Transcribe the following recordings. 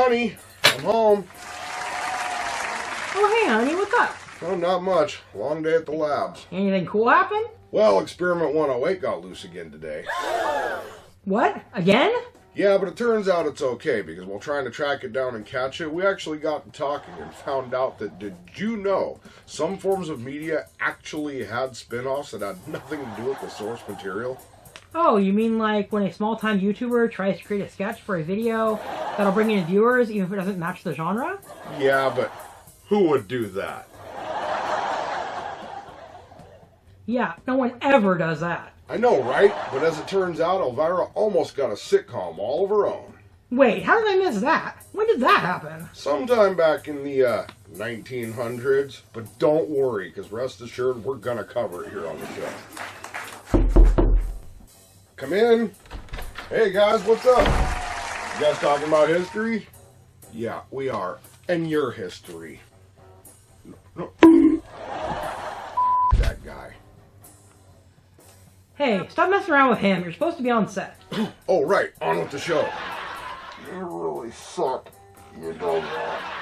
honey, I'm home. Oh, hey, honey, what's up? Oh, not much. Long day at the labs. Anything cool happen? Well, Experiment 108 got loose again today. What? Again? Yeah, but it turns out it's okay, because while trying to track it down and catch it, we actually got to talking and found out that, did you know, some forms of media actually had spin-offs that had nothing to do with the source material? Oh, you mean like when a small-time YouTuber tries to create a sketch for a video that'll bring in viewers even if it doesn't match the genre? Yeah, but who would do that? Yeah, no one ever does that. I know, right? But as it turns out, Elvira almost got a sitcom all of her own. Wait, how did I miss that? When did that happen? Sometime back in the 1900s. But don't worry, because rest assured, we're going to cover it here on the show. Come in. Hey guys, what's up? You guys talking about history? Yeah, we are. And your history. No. That guy. Hey, stop messing around with him. You're supposed to be on set. Oh, right. On with the show. You really suck. You know that.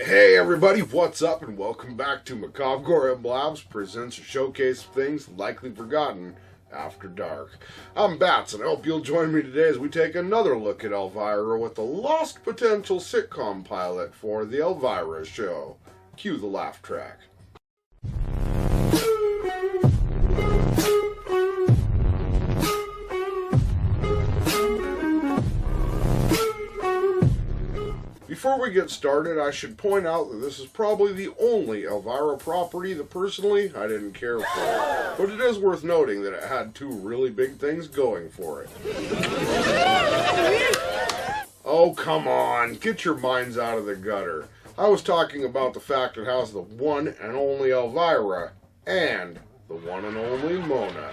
Hey everybody, what's up and welcome back to Macabre'Gorium Labs presents a showcase of things likely forgotten after dark. I'm Bats and I hope you'll join me today as we take another look at Elvira with the lost potential sitcom pilot for the Elvira Show. Cue the laugh track. Before we get started, I should point out that this is probably the only Elvira property that personally I didn't care for. But it is worth noting that it had two really big things going for it. Oh, come on. Get your minds out of the gutter. I was talking about the fact it has the one and only Elvira and the one and only Mona.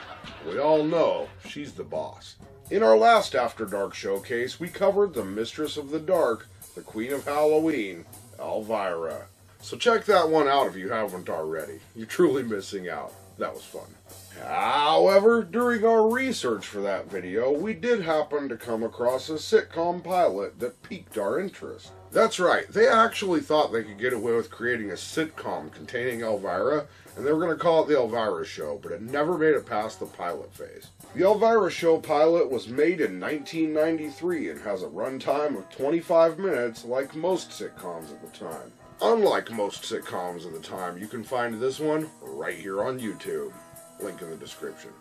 We all know she's the boss. In our last After Dark showcase, we covered the Mistress of the Dark, the Queen of Halloween, Elvira. So check that one out if you haven't already. You're truly missing out. That was fun. However, during our research for that video, we did happen to come across a sitcom pilot that piqued our interest. That's right, they actually thought they could get away with creating a sitcom containing Elvira, and they were going to call it the Elvira Show, but it never made it past the pilot phase. The Elvira Show pilot was made in 1993 and has a runtime of 25 minutes like most sitcoms at the time. Unlike most sitcoms of the time, you can find this one right here on YouTube. Link in the description.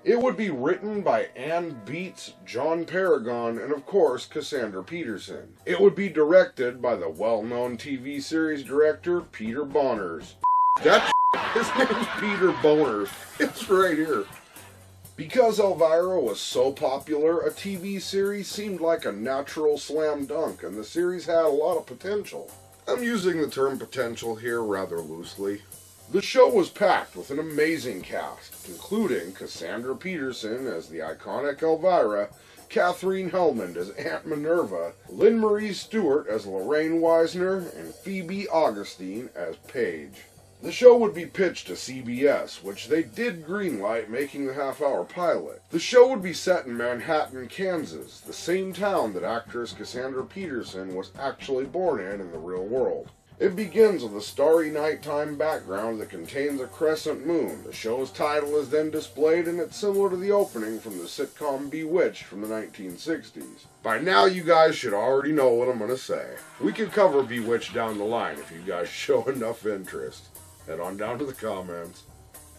It would be written by Ann Beats, John Paragon, and of course Cassandra Peterson. It would be directed by the well-known TV series director Peter Boners. That his name's Peter Boners. It's right here. Because Elvira was so popular, a TV series seemed like a natural slam dunk, and the series had a lot of potential. I'm using the term potential here rather loosely. The show was packed with an amazing cast, including Cassandra Peterson as the iconic Elvira, Katherine Helmond as Aunt Minerva, Lynn Marie Stewart as Lorraine Wisner, and Phoebe Augustine as Paige. The show would be pitched to CBS, which they did greenlight, making the half-hour pilot. The show would be set in Manhattan, Kansas, the same town that actress Cassandra Peterson was actually born in the real world. It begins with a starry nighttime background that contains a crescent moon. The show's title is then displayed, and it's similar to the opening from the sitcom Bewitched from the 1960s. By now you guys should already know what I'm going to say. We could cover Bewitched down the line if you guys show enough interest. Head on down to the comments.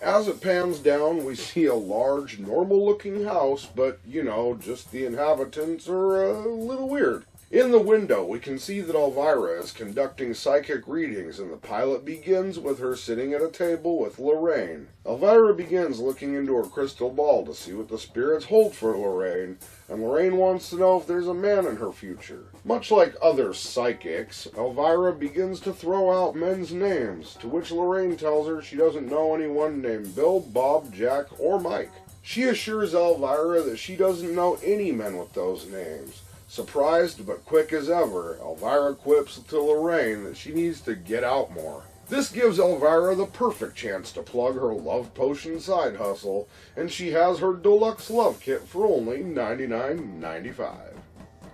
As it pans down, we see a large, normal-looking house, but, you know, just the inhabitants are a little weird. In the window, we can see that Elvira is conducting psychic readings, and the pilot begins with her sitting at a table with Lorraine. Elvira begins looking into her crystal ball to see what the spirits hold for Lorraine, and Lorraine wants to know if there's a man in her future. Much like other psychics, Elvira begins to throw out men's names, to which Lorraine tells her she doesn't know anyone named Bill, Bob, Jack, or Mike. She assures Elvira that she doesn't know any men with those names. Surprised but quick as ever, Elvira quips to Lorraine that she needs to get out more. This gives Elvira the perfect chance to plug her love potion side hustle, and she has her deluxe love kit for only $99.95.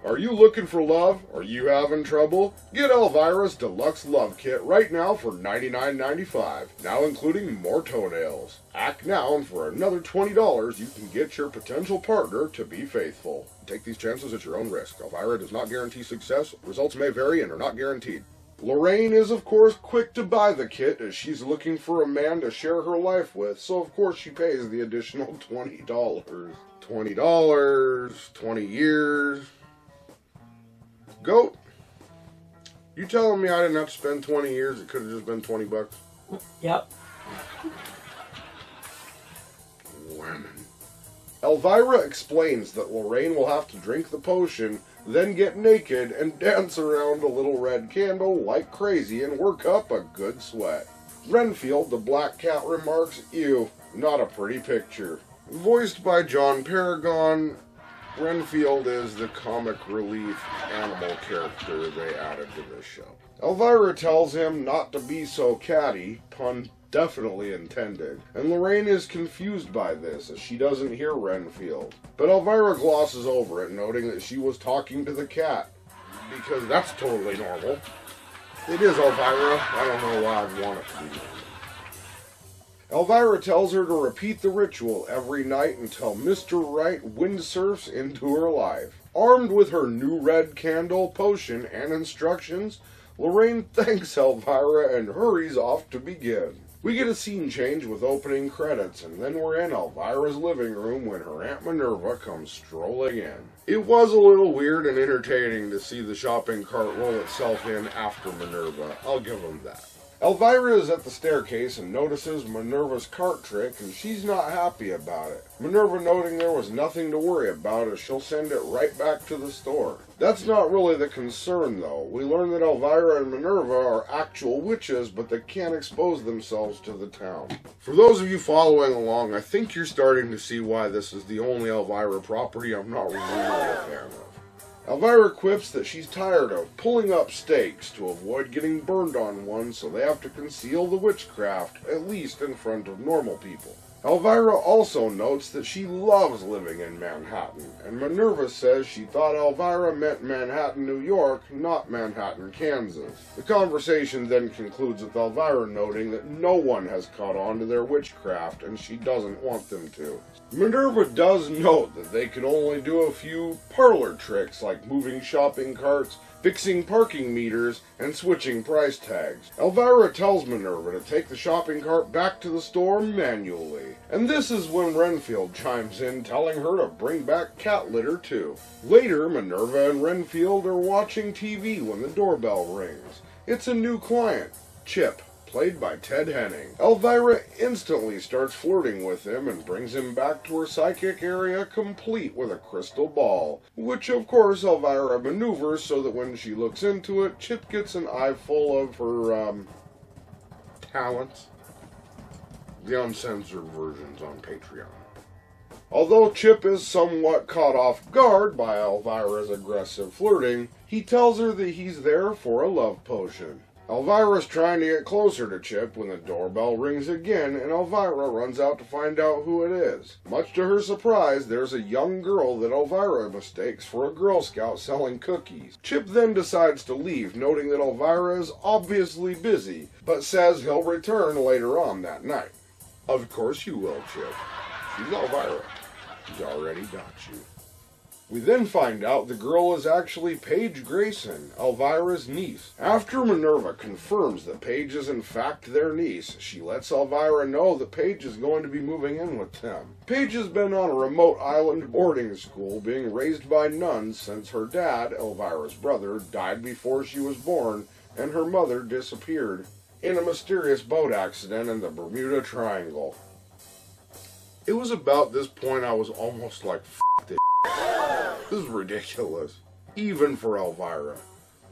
Are you looking for love? Are you having trouble? Get Elvira's deluxe love kit right now for $99.95, now including more toenails. Act now, and for another $20 you can get your potential partner to be faithful. Take these chances at your own risk. Elvira does not guarantee success. Results may vary and are not guaranteed. Lorraine is, of course, quick to buy the kit as she's looking for a man to share her life with, so of course she pays the additional $20. $20, 20 years... Goat, you telling me I didn't have to spend 20 years? It could have just been 20 bucks. Yep. Women. Elvira explains that Lorraine will have to drink the potion, then get naked and dance around a little red candle like crazy and work up a good sweat. Renfield, the black cat, remarks, "Ew, not a pretty picture." Voiced by John Paragon, Renfield is the comic relief animal character they added to this show. Elvira tells him not to be so catty, pun definitely intended, and Lorraine is confused by this as she doesn't hear Renfield. But Elvira glosses over it, noting that she was talking to the cat, because that's totally normal. It is Elvira. I don't know why I'd want it to be normal. Elvira tells her to repeat the ritual every night until Mr. Right windsurfs into her life. Armed with her new red candle, potion, and instructions, Lorraine thanks Elvira and hurries off to begin. We get a scene change with opening credits, and then we're in Elvira's living room when her Aunt Minerva comes strolling in. It was a little weird and entertaining to see the shopping cart roll itself in after Minerva. I'll give them that. Elvira is at the staircase and notices Minerva's cart trick, and she's not happy about it. Minerva noting there was nothing to worry about as she'll send it right back to the store. That's not really the concern though. We learn that Elvira and Minerva are actual witches, but they can't expose themselves to the town. For those of you following along, I think you're starting to see why this is the only Elvira property I'm not really a fan of. Elvira quips that she's tired of pulling up stakes to avoid getting burned on one, so they have to conceal the witchcraft, at least in front of normal people. Elvira also notes that she loves living in Manhattan, and Minerva says she thought Elvira meant Manhattan, New York, not Manhattan, Kansas. The conversation then concludes with Elvira noting that no one has caught on to their witchcraft, and she doesn't want them to. Minerva does note that they can only do a few parlor tricks like moving shopping carts, fixing parking meters, and switching price tags. Elvira tells Minerva to take the shopping cart back to the store manually. And this is when Renfield chimes in telling her to bring back cat litter too. Later, Minerva and Renfield are watching TV when the doorbell rings. It's a new client, Chip, played by Ted Henning. Elvira instantly starts flirting with him and brings him back to her psychic area complete with a crystal ball, which of course Elvira maneuvers so that when she looks into it, Chip gets an eye full of her, talents. The uncensored versions on Patreon. Although Chip is somewhat caught off guard by Elvira's aggressive flirting, he tells her that he's there for a love potion. Elvira's trying to get closer to Chip when the doorbell rings again, and Elvira runs out to find out who it is. Much to her surprise, there's a young girl that Elvira mistakes for a Girl Scout selling cookies. Chip then decides to leave, noting that Elvira is obviously busy, but says he'll return later on that night. Of course you will, Chip. She's Elvira. She's already got you. We then find out the girl is actually Paige Grayson, Elvira's niece. After Minerva confirms that Paige is in fact their niece, she lets Elvira know that Paige is going to be moving in with them. Paige has been on a remote island boarding school being raised by nuns since her dad, Elvira's brother, died before she was born and her mother disappeared in a mysterious boat accident in the Bermuda Triangle. It was about this point I was almost like, F this. This is ridiculous. Even for Elvira.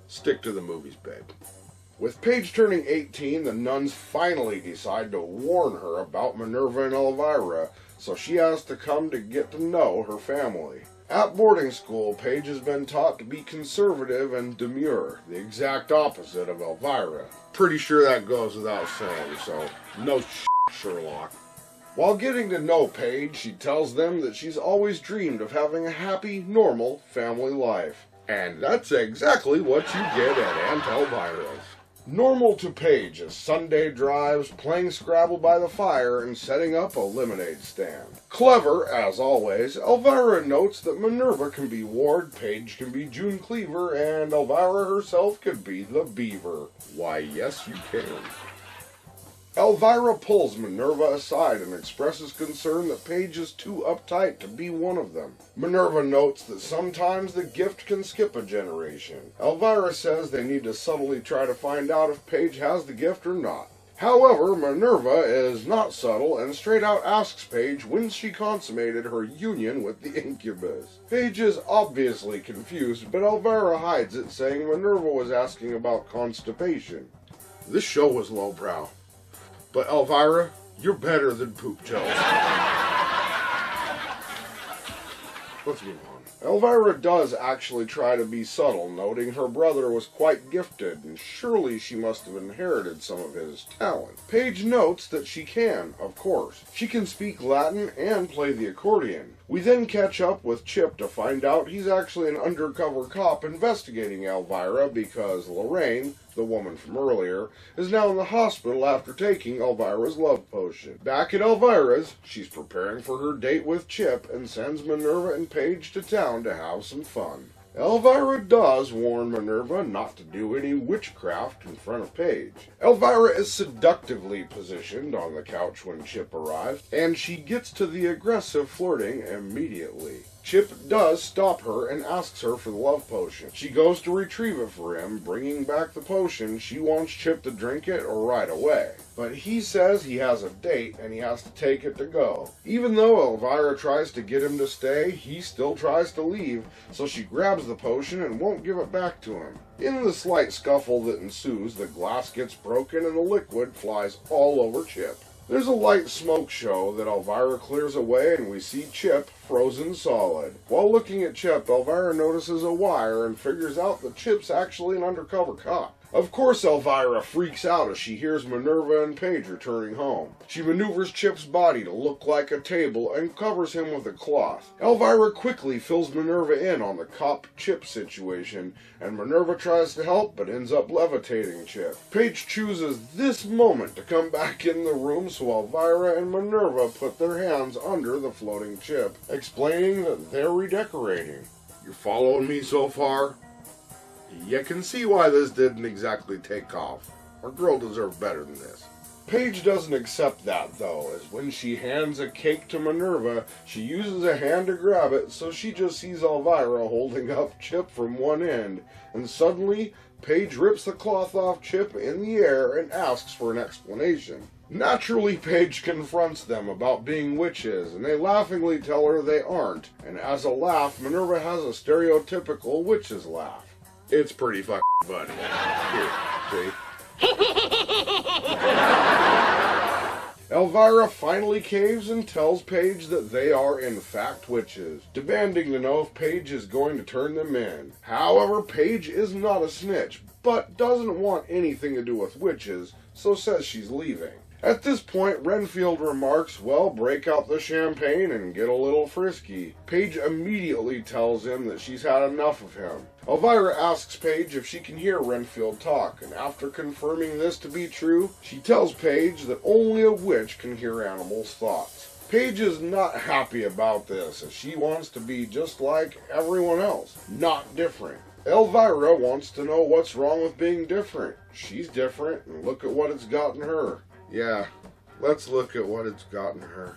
Stick to the movies, babe. With Paige turning 18, the nuns finally decide to warn her about Minerva and Elvira, so she has to come to get to know her family. At boarding school, Paige has been taught to be conservative and demure, the exact opposite of Elvira. Pretty sure that goes without saying, so no shit, Sherlock. While getting to know Paige, she tells them that she's always dreamed of having a happy, normal family life. And that's exactly what you get at Aunt Elvira's. Normal to Paige is Sunday drives, playing Scrabble by the fire, and setting up a lemonade stand. Clever, as always, Elvira notes that Minerva can be Ward, Paige can be June Cleaver, and Elvira herself could be the Beaver. Why, yes you can. Elvira pulls Minerva aside and expresses concern that Paige is too uptight to be one of them. Minerva notes that sometimes the gift can skip a generation. Elvira says they need to subtly try to find out if Paige has the gift or not. However, Minerva is not subtle and straight out asks Paige when she consummated her union with the incubus. Paige is obviously confused, but Elvira hides it, saying Minerva was asking about constipation. This show was lowbrow. But Elvira, you're better than poop gels. Let's move on. Elvira does actually try to be subtle, noting her brother was quite gifted, and surely she must have inherited some of his talent. Paige notes that she can, of course. She can speak Latin and play the accordion. We then catch up with Chip to find out he's actually an undercover cop investigating Elvira because Lorraine, the woman from earlier, is now in the hospital after taking Elvira's love potion. Back at Elvira's, she's preparing for her date with Chip and sends Minerva and Paige to town to have some fun. Elvira does warn Minerva not to do any witchcraft in front of Paige. Elvira is seductively positioned on the couch when Chip arrives, and she gets to the aggressive flirting immediately. Chip does stop her and asks her for the love potion. She goes to retrieve it for him, bringing back the potion. She wants Chip to drink it or right away. But he says he has a date and he has to take it to go. Even though Elvira tries to get him to stay, he still tries to leave, so she grabs the potion and won't give it back to him. In the slight scuffle that ensues, the glass gets broken and the liquid flies all over Chip. There's a light smoke show that Elvira clears away and we see Chip frozen solid. While looking at Chip, Elvira notices a wire and figures out that Chip's actually an undercover cop. Of course Elvira freaks out as she hears Minerva and Paige returning home. She maneuvers Chip's body to look like a table and covers him with a cloth. Elvira quickly fills Minerva in on the cop-Chip situation, and Minerva tries to help but ends up levitating Chip. Paige chooses this moment to come back in the room, so Elvira and Minerva put their hands under the floating Chip, explaining that they're redecorating. You following me so far? You can see why this didn't exactly take off. Our girl deserved better than this. Paige doesn't accept that, though, as when she hands a cake to Minerva, she uses a hand to grab it, so she just sees Elvira holding up Chip from one end, and suddenly, Paige rips the cloth off Chip in the air and asks for an explanation. Naturally, Paige confronts them about being witches, and they laughingly tell her they aren't, and as a laugh, Minerva has a stereotypical witch's laugh. It's pretty fucking funny. Here, see? Elvira finally caves and tells Paige that they are in fact witches, demanding to know if Paige is going to turn them in. However, Paige is not a snitch, but doesn't want anything to do with witches, so says she's leaving. At this point, Renfield remarks, well, break out the champagne and get a little frisky. Paige immediately tells him that she's had enough of him. Elvira asks Paige if she can hear Renfield talk, and after confirming this to be true, she tells Paige that only a witch can hear animals' thoughts. Paige is not happy about this, as she wants to be just like everyone else, not different. Elvira wants to know what's wrong with being different. She's different, and look at what it's gotten her. Yeah, let's look at what it's gotten her.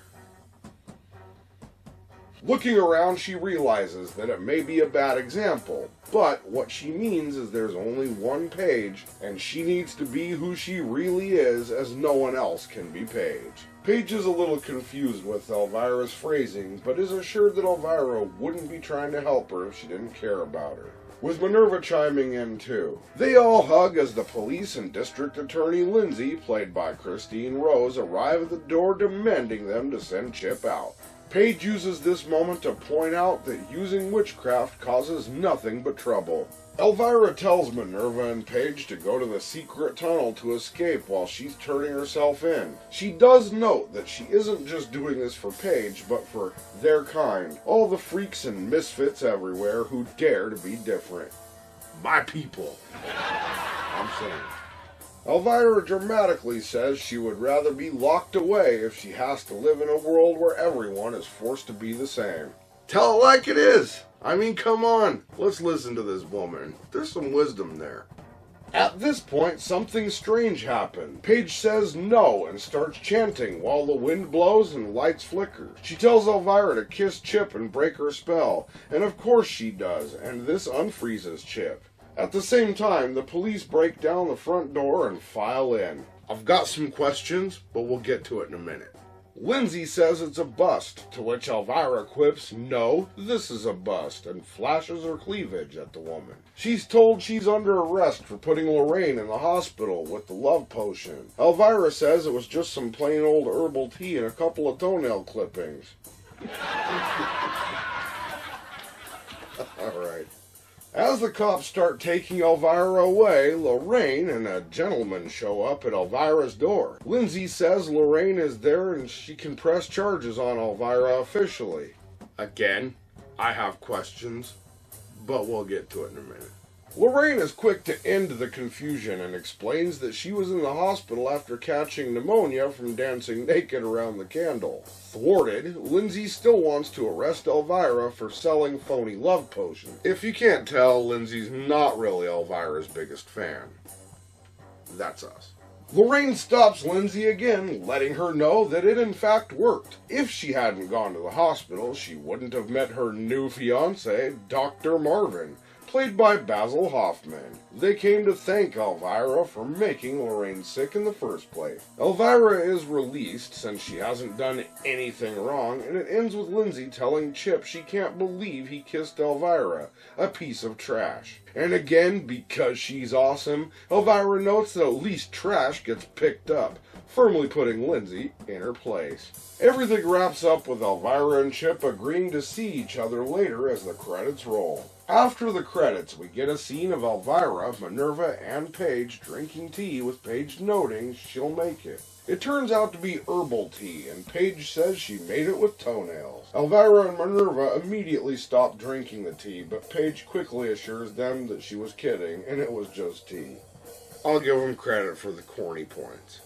Looking around, she realizes that it may be a bad example, but what she means is there's only one Paige, and she needs to be who she really is, as no one else can be Paige. Paige is a little confused with Elvira's phrasing, but is assured that Elvira wouldn't be trying to help her if she didn't care about her, with Minerva chiming in too. They all hug as the police and District Attorney Lindsay, played by Christine Rose, arrive at the door demanding them to send Chip out. Paige uses this moment to point out that using witchcraft causes nothing but trouble. Elvira tells Minerva and Paige to go to the secret tunnel to escape while she's turning herself in. She does note that she isn't just doing this for Paige, but for their kind, all the freaks and misfits everywhere who dare to be different. My people. I'm saying. Elvira dramatically says she would rather be locked away if she has to live in a world where everyone is forced to be the same. Tell it like it is. I mean, come on. Let's listen to this woman. There's some wisdom there. At this point, something strange happened. Paige says no and starts chanting while the wind blows and lights flicker. She tells Elvira to kiss Chip and break her spell, and of course she does, and this unfreezes Chip. At the same time, the police break down the front door and file in. I've got some questions, but we'll get to it in a minute. Lindsay says it's a bust, to which Elvira quips, no, this is a bust, and flashes her cleavage at the woman. She's told she's under arrest for putting Lorraine in the hospital with the love potion. Elvira says it was just some plain old herbal tea and a couple of toenail clippings. Alright. As the cops start taking Elvira away, Lorraine and a gentleman show up at Elvira's door. Lindsay says Lorraine is there and she can press charges on Elvira officially. Again, I have questions, but we'll get to it in a minute. Lorraine is quick to end the confusion and explains that she was in the hospital after catching pneumonia from dancing naked around the candle. Thwarted, Lindsay still wants to arrest Elvira for selling phony love potions. If you can't tell, Lindsay's not really Elvira's biggest fan. That's us. Lorraine stops Lindsay again, letting her know that it in fact worked. If she hadn't gone to the hospital, she wouldn't have met her new fiancé, Dr. Marvin, played by Basil Hoffman. They came to thank Elvira for making Lorraine sick in the first place. Elvira is released since she hasn't done anything wrong, and it ends with Lindsay telling Chip she can't believe he kissed Elvira, a piece of trash. And again, because she's awesome, Elvira notes that at least trash gets picked up, firmly putting Lindsay in her place. Everything wraps up with Elvira and Chip agreeing to see each other later as the credits roll. After the credits, we get a scene of Elvira, Minerva, and Paige drinking tea with Paige noting she'll make it. It turns out to be herbal tea, and Paige says she made it with toenails. Elvira and Minerva immediately stop drinking the tea, but Paige quickly assures them that she was kidding, and it was just tea. I'll give them credit for the corny points.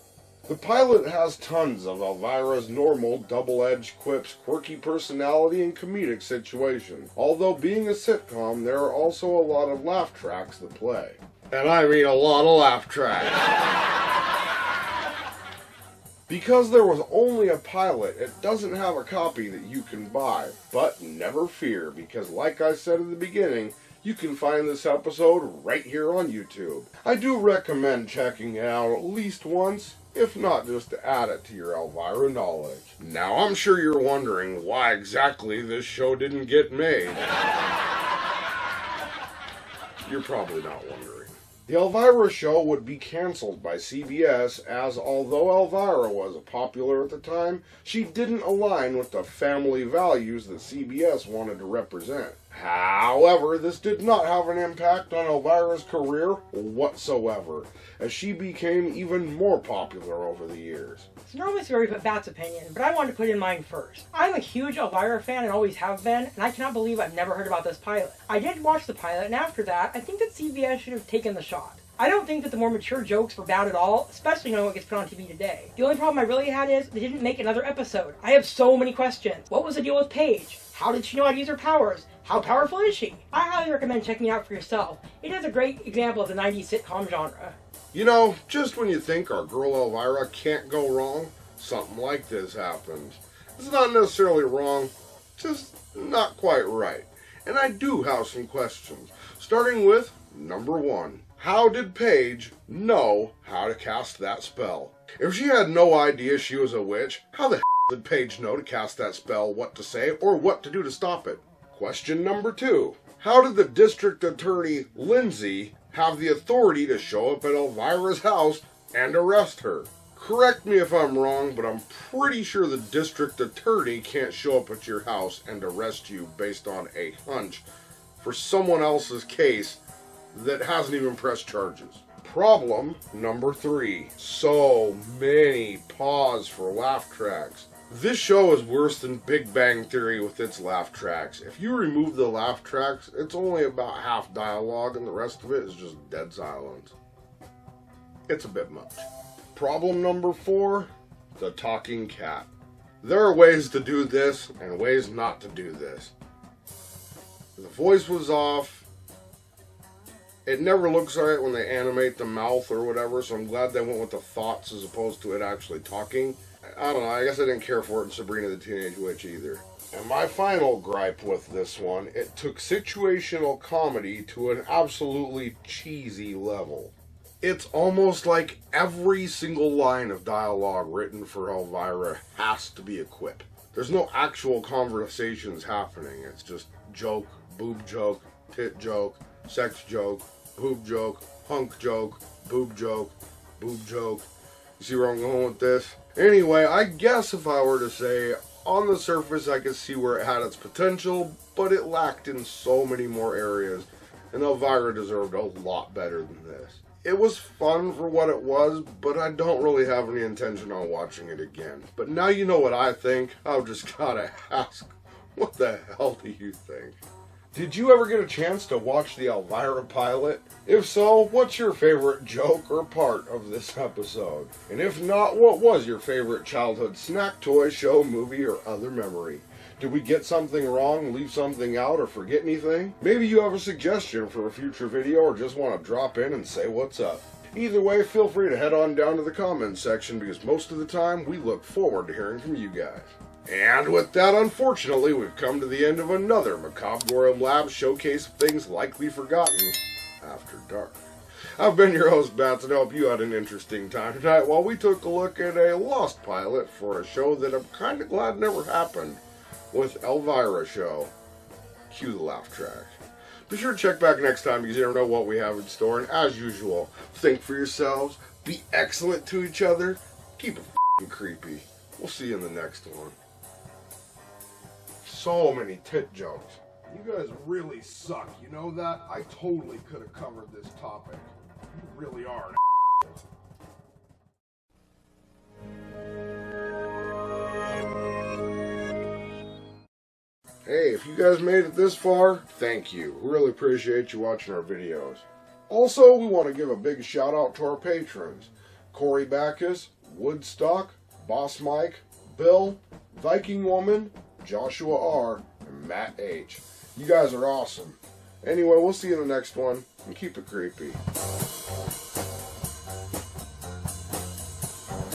The pilot has tons of Elvira's normal, double-edged quips, quirky personality, and comedic situations. Although being a sitcom, there are also a lot of laugh tracks that play. And I mean a lot of laugh tracks. Because there was only a pilot, it doesn't have a copy that you can buy. But never fear, because like I said in the beginning, you can find this episode right here on YouTube. I do recommend checking it out at least once, if not just to add it to your Elvira knowledge. Now I'm sure you're wondering why exactly this show didn't get made. You're probably not wondering. The Elvira Show would be cancelled by CBS as, although Elvira was popular at the time, she didn't align with the family values that CBS wanted to represent. However, this did not have an impact on Elvira's career whatsoever, as she became even more popular over the years. It's normally scary to put Bat's opinion, but I wanted to put in mine first. I'm a huge Elvira fan and always have been, and I cannot believe I've never heard about this pilot. I did watch the pilot, and after that, I think that CBS should have taken the shot. I don't think that the more mature jokes were bad at all, especially knowing what gets put on TV today. The only problem I really had is they didn't make another episode. I have so many questions. What was the deal with Paige? How did she know how to use her powers? How powerful is she? I highly recommend checking it out for yourself. It is a great example of the 90s sitcom genre. You know, just when you think our girl Elvira can't go wrong, something like this happens. It's not necessarily wrong, just not quite right. And I do have some questions, starting with number 1. How did Paige know how to cast that spell? If she had no idea she was a witch, how the did Paige know to cast that spell, what to say, or what to do to stop it? Question number 2. How did the district attorney, Lindsay, have the authority to show up at Elvira's house and arrest her? Correct me if I'm wrong, but I'm pretty sure the district attorney can't show up at your house and arrest you based on a hunch for someone else's case that hasn't even pressed charges. Problem number 3. So many pause for laugh tracks. This show is worse than Big Bang Theory with its laugh tracks. If you remove the laugh tracks, it's only about half dialogue and the rest of it is just dead silence. It's a bit much. Problem number 4, the talking cat. There are ways to do this and ways not to do this. The voice was off. It never looks right when they animate the mouth or whatever, so I'm glad they went with the thoughts as opposed to it actually talking. I don't know, I guess I didn't care for it in Sabrina the Teenage Witch either. And my final gripe with this one, it took situational comedy to an absolutely cheesy level. It's almost like every single line of dialogue written for Elvira has to be a quip. There's no actual conversations happening. It's just joke, boob joke, tit joke, sex joke, boob joke, hunk joke, boob joke, boob joke. You see where I'm going with this? Anyway, I guess if I were to say, on the surface I could see where it had its potential, but it lacked in so many more areas, and Elvira deserved a lot better than this. It was fun for what it was, but I don't really have any intention on watching it again. But now you know what I think, I've just gotta ask, what the hell do you think? Did you ever get a chance to watch the Elvira pilot? If so, what's your favorite joke or part of this episode? And if not, what was your favorite childhood snack, toy, show, movie, or other memory? Did we get something wrong, leave something out, or forget anything? Maybe you have a suggestion for a future video or just want to drop in and say what's up. Either way, feel free to head on down to the comments section because most of the time we look forward to hearing from you guys. And with that, unfortunately, we've come to the end of another Macabre'Gorium Lab showcase of things likely forgotten after dark. I've been your host, Bats, and I hope you had an interesting time tonight while we took a look at a lost pilot for a show that I'm kind of glad never happened, with Elvira Show. Cue the laugh track. Be sure to check back next time because you never know what we have in store, and as usual, think for yourselves, be excellent to each other, keep it f***ing creepy. We'll see you in the next one. So many tit jokes. You guys really suck, you know that? I totally could have covered this topic. You really are an Hey, if you guys made it this far, thank you. We really appreciate you watching our videos. Also, we want to give a big shout out to our patrons. Corey Backus, Woodstock, Boss Mike, Bill, Viking Woman, Joshua R, and Matt H. You guys are awesome. Anyway, we'll see you in the next one, and keep it creepy.